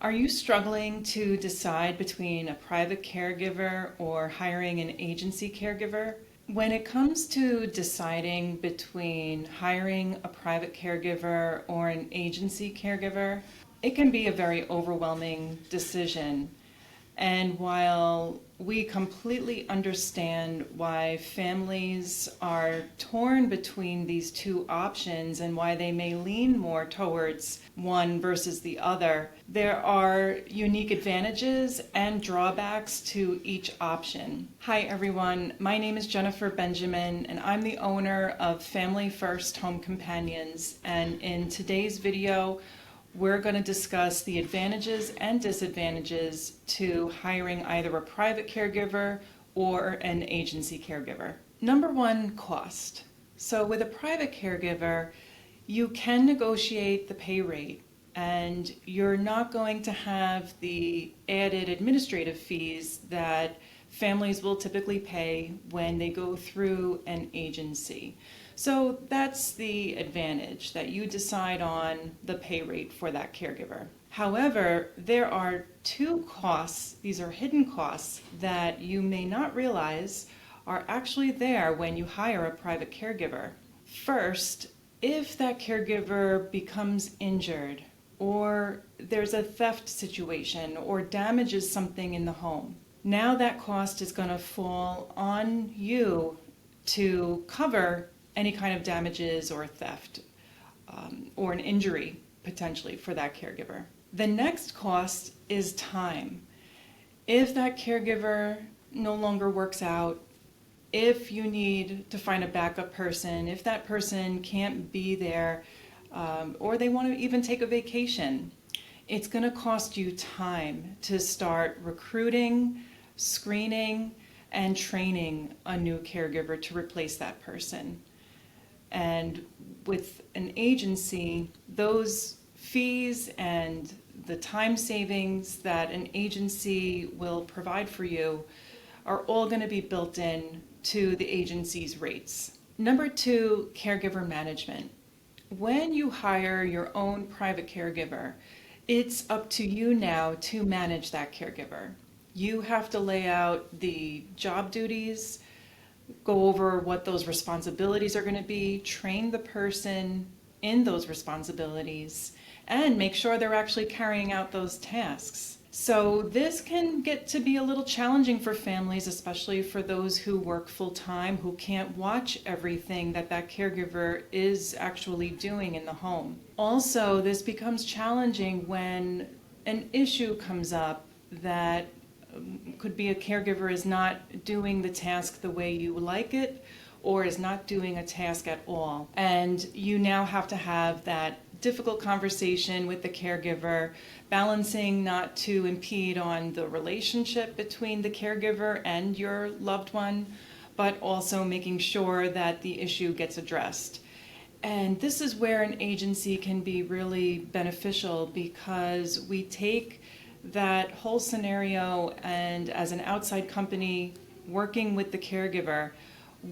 Are you struggling to decide between a private caregiver or hiring an agency caregiver? When it comes to deciding between hiring a private caregiver or an agency caregiver, it can be a very overwhelming decision. And while we completely understand why families are torn between these two options and why they may lean more towards one versus the other, there are unique advantages and drawbacks to each option. Hi everyone, my name is Jennifer Benjamin and I'm the owner of Family First Home Companions, and in today's video we're going to discuss the advantages and disadvantages to hiring either a private caregiver or an agency caregiver. Number one, cost. So with a private caregiver, you can negotiate the pay rate and you're not going to have the added administrative fees that families will typically pay when they go through an agency. So that's the advantage, that you decide on the pay rate for that caregiver. However, there are two costs, these are hidden costs, that you may not realize are actually there when you hire a private caregiver. First, if that caregiver becomes injured, or there's a theft situation, or damages something in the home, now that cost is going to fall on you to cover any kind of damages or theft or an injury potentially for that caregiver. The next cost is time. If that caregiver no longer works out, if you need to find a backup person, if that person can't be there, or they want to even take a vacation, it's going to cost you time to start recruiting, screening, and training a new caregiver to replace that person. And with an agency, those fees and the time savings that an agency will provide for you are all going to be built in to the agency's rates. Number two, caregiver management. When you hire your own private caregiver, it's up to you now to manage that caregiver. You have to lay out the job duties, go over what those responsibilities are going to be, train the person in those responsibilities, and make sure they're actually carrying out those tasks. So this can get to be a little challenging for families, especially for those who work full-time, who can't watch everything that that caregiver is actually doing in the home. Also, this becomes challenging when an issue comes up that could be a caregiver is not doing the task the way you like it, or is not doing a task at all. And you now have to have that difficult conversation with the caregiver, balancing not to impede on the relationship between the caregiver and your loved one, but also making sure that the issue gets addressed. And this is where an agency can be really beneficial, because we take that whole scenario, and as an outside company working with the caregiver,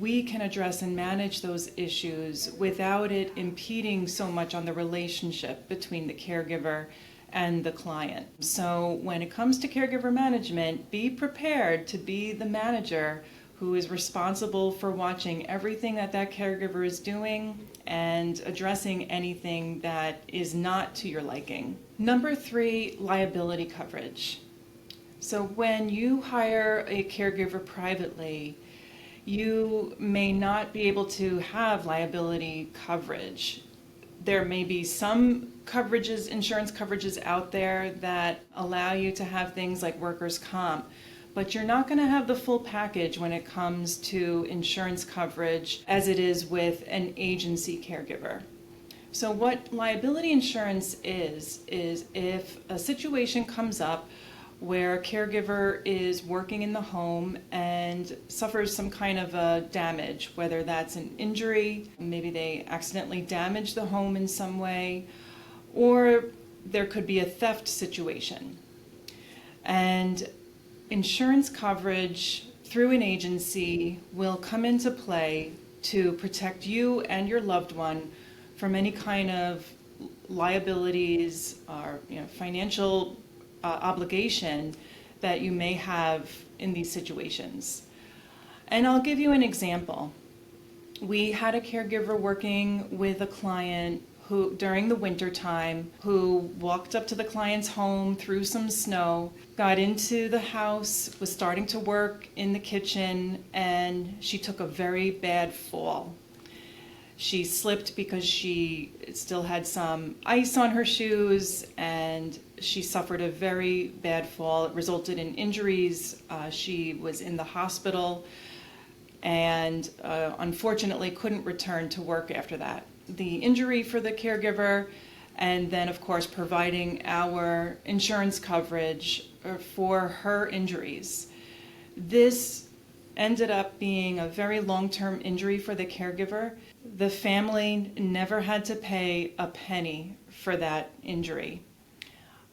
we can address and manage those issues without it impeding so much on the relationship between the caregiver and the client. So when it comes to caregiver management, be prepared to be the manager who is responsible for watching everything that that caregiver is doing and addressing anything that is not to your liking. Number three, liability coverage. So when you hire a caregiver privately, you may not be able to have liability coverage. There may be some coverages, insurance coverages out there that allow you to have things like workers' comp, but you're not going to have the full package when it comes to insurance coverage as it is with an agency caregiver. So what liability insurance is if a situation comes up where a caregiver is working in the home and suffers some kind of a damage, whether that's an injury, maybe they accidentally damage the home in some way, or there could be a theft situation. And insurance coverage through an agency will come into play to protect you and your loved one from any kind of liabilities or financial obligation that you may have in these situations. And I'll give you an example. We had a caregiver working with a client who, during the winter time, who walked up to the client's home through some snow, got into the house, was starting to work in the kitchen, and she took a very bad fall. She slipped because she still had some ice on her shoes, and she suffered a very bad fall. It resulted in injuries. She was in the hospital and unfortunately couldn't return to work after that. The injury for the caregiver, and then of course providing our insurance coverage for her injuries. This ended up being a very long-term injury for the caregiver. The family never had to pay a penny for that injury.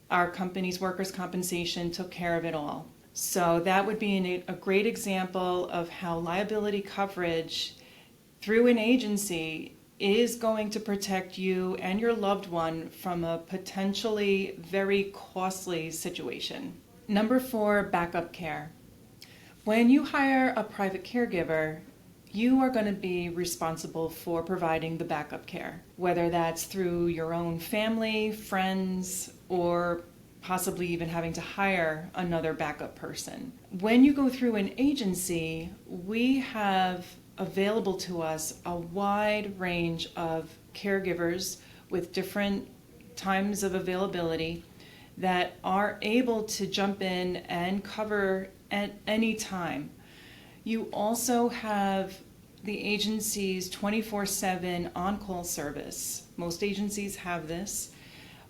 Our company's workers' compensation took care of it all. So that would be a great example of how liability coverage through an agency is going to protect you and your loved one from a potentially very costly situation. Number 4, backup care. When you hire a private caregiver, you are going to be responsible for providing the backup care, whether that's through your own family, friends, or possibly even having to hire another backup person. When you go through an agency, we have available to us a wide range of caregivers with different times of availability that are able to jump in and cover at any time. You also have the agency's 24/7 on-call service. Most agencies have this,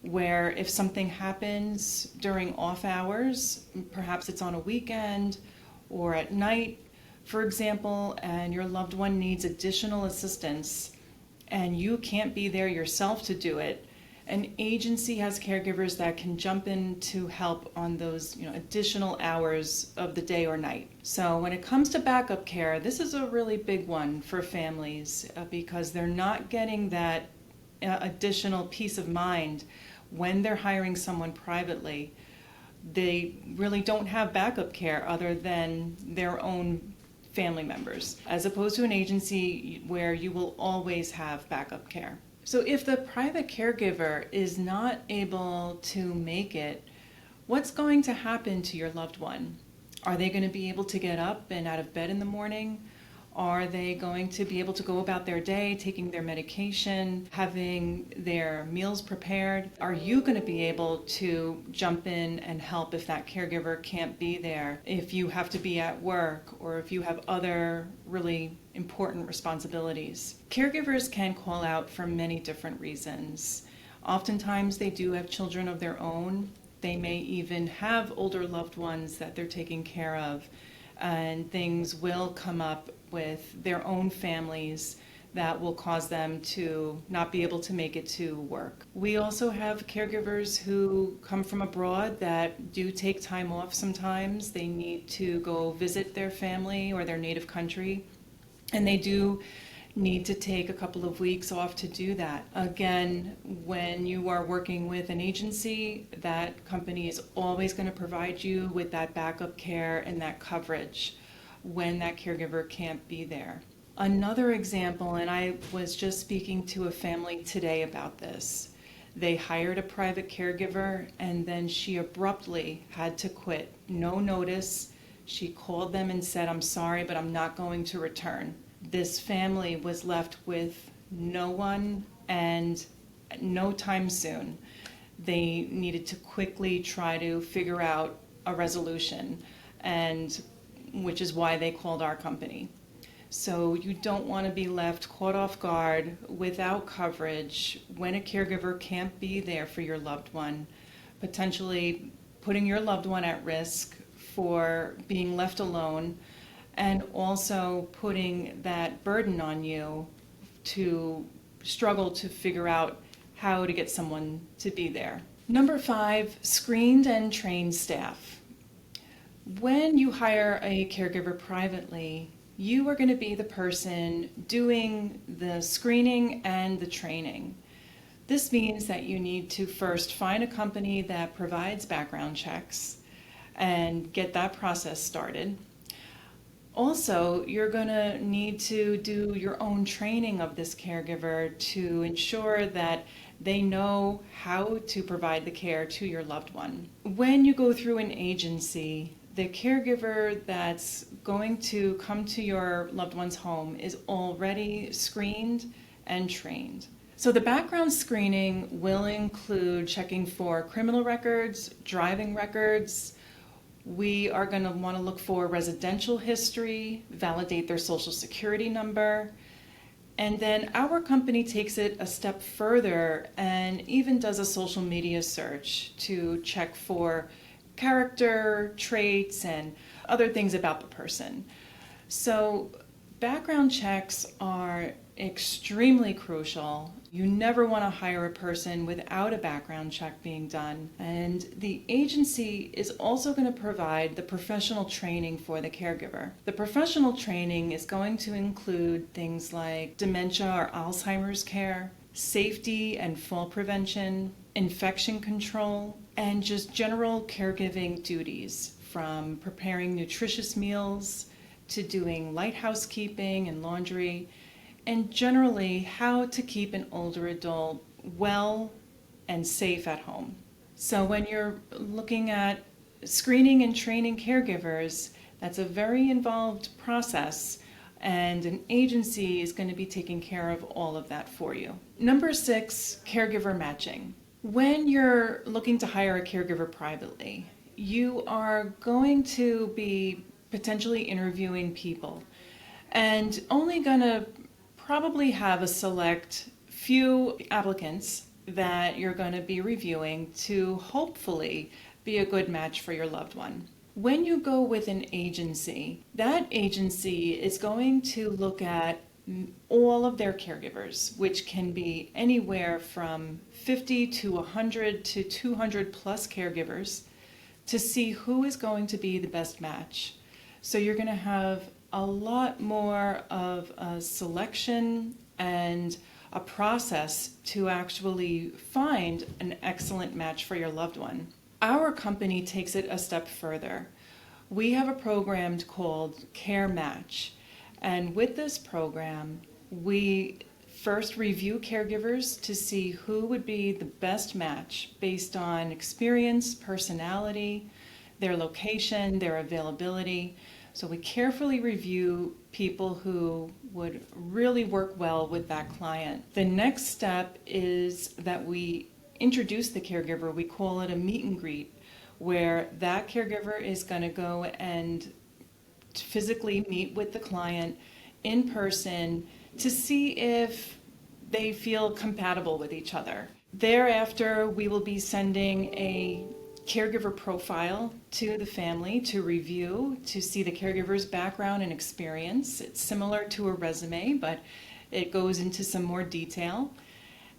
where if something happens during off hours, perhaps it's on a weekend or at night, for example, and your loved one needs additional assistance and you can't be there yourself to do it, an agency has caregivers that can jump in to help on those additional hours of the day or night. So when it comes to backup care, this is a really big one for families because they're not getting that additional peace of mind when they're hiring someone privately. They really don't have backup care other than their own family members, as opposed to an agency where you will always have backup care. So if the private caregiver is not able to make it, what's going to happen to your loved one? Are they going to be able to get up and out of bed in the morning? Are they going to be able to go about their day, taking their medication, having their meals prepared? Are you going to be able to jump in and help if that caregiver can't be there, if you have to be at work, or if you have other really important responsibilities? Caregivers can call out for many different reasons. Oftentimes they do have children of their own. They may even have older loved ones that they're taking care of, and things will come up with their own families that will cause them to not be able to make it to work. We also have caregivers who come from abroad that do take time off sometimes. They need to go visit their family or their native country, and they do need to take a couple of weeks off to do that. Again, when you are working with an agency, that company is always going to provide you with that backup care and that coverage when that caregiver can't be there. Another example, and I was just speaking to a family today about this. They hired a private caregiver and then she abruptly had to quit. No notice. She called them and said, "I'm sorry, but I'm not going to return." This family was left with no one and no time soon. They needed to quickly try to figure out a resolution, and which is why they called our company. So you don't want to be left caught off guard without coverage when a caregiver can't be there for your loved one, potentially putting your loved one at risk for being left alone, and also putting that burden on you to struggle to figure out how to get someone to be there. Number 5, screened and trained staff. When you hire a caregiver privately, you are going to be the person doing the screening and the training. This means that you need to first find a company that provides background checks and get that process started. Also, you're going to need to do your own training of this caregiver to ensure that they know how to provide the care to your loved one. When you go through an agency, the caregiver that's going to come to your loved one's home is already screened and trained. So the background screening will include checking for criminal records, driving records. We are going to want to look for residential history, validate their social security number, and then our company takes it a step further and even does a social media search to check for character traits and other things about the person. So background checks are extremely crucial. You never want to hire a person without a background check being done. And the agency is also going to provide the professional training for the caregiver. The professional training is going to include things like dementia or Alzheimer's care, safety and fall prevention, infection control, and just general caregiving duties, from preparing nutritious meals to doing light housekeeping and laundry, and generally how to keep an older adult well and safe at home. So when you're looking at screening and training caregivers, that's a very involved process, and an agency is going to be taking care of all of that for you. Number 6, caregiver matching. When you're looking to hire a caregiver privately, you are going to be potentially interviewing people and only going to probably have a select few applicants that you're going to be reviewing to hopefully be a good match for your loved one. When you go with an agency, that agency is going to look at all of their caregivers, which can be anywhere from 50 to 100 to 200 plus caregivers, to see who is going to be the best match. So you're going to have a lot more of a selection and a process to actually find an excellent match for your loved one. Our company takes it a step further. We have a program called Care Match, and with this program, we first review caregivers to see who would be the best match based on experience, personality, their location, their availability. So we carefully review people who would really work well with that client. The next step is that we introduce the caregiver. We call it a meet and greet, where that caregiver is going to go and physically meet with the client in person to see if they feel compatible with each other. Thereafter, we will be sending a caregiver profile to the family to review, to see the caregiver's background and experience. It's similar to a resume, but it goes into some more detail.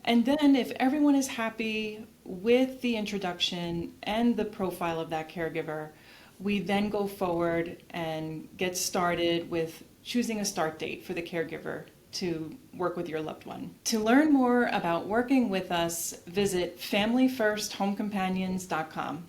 And then if everyone is happy with the introduction and the profile of that caregiver, we then go forward and get started with choosing a start date for the caregiver to work with your loved one. To learn more about working with us, visit familyfirsthomecompanions.com.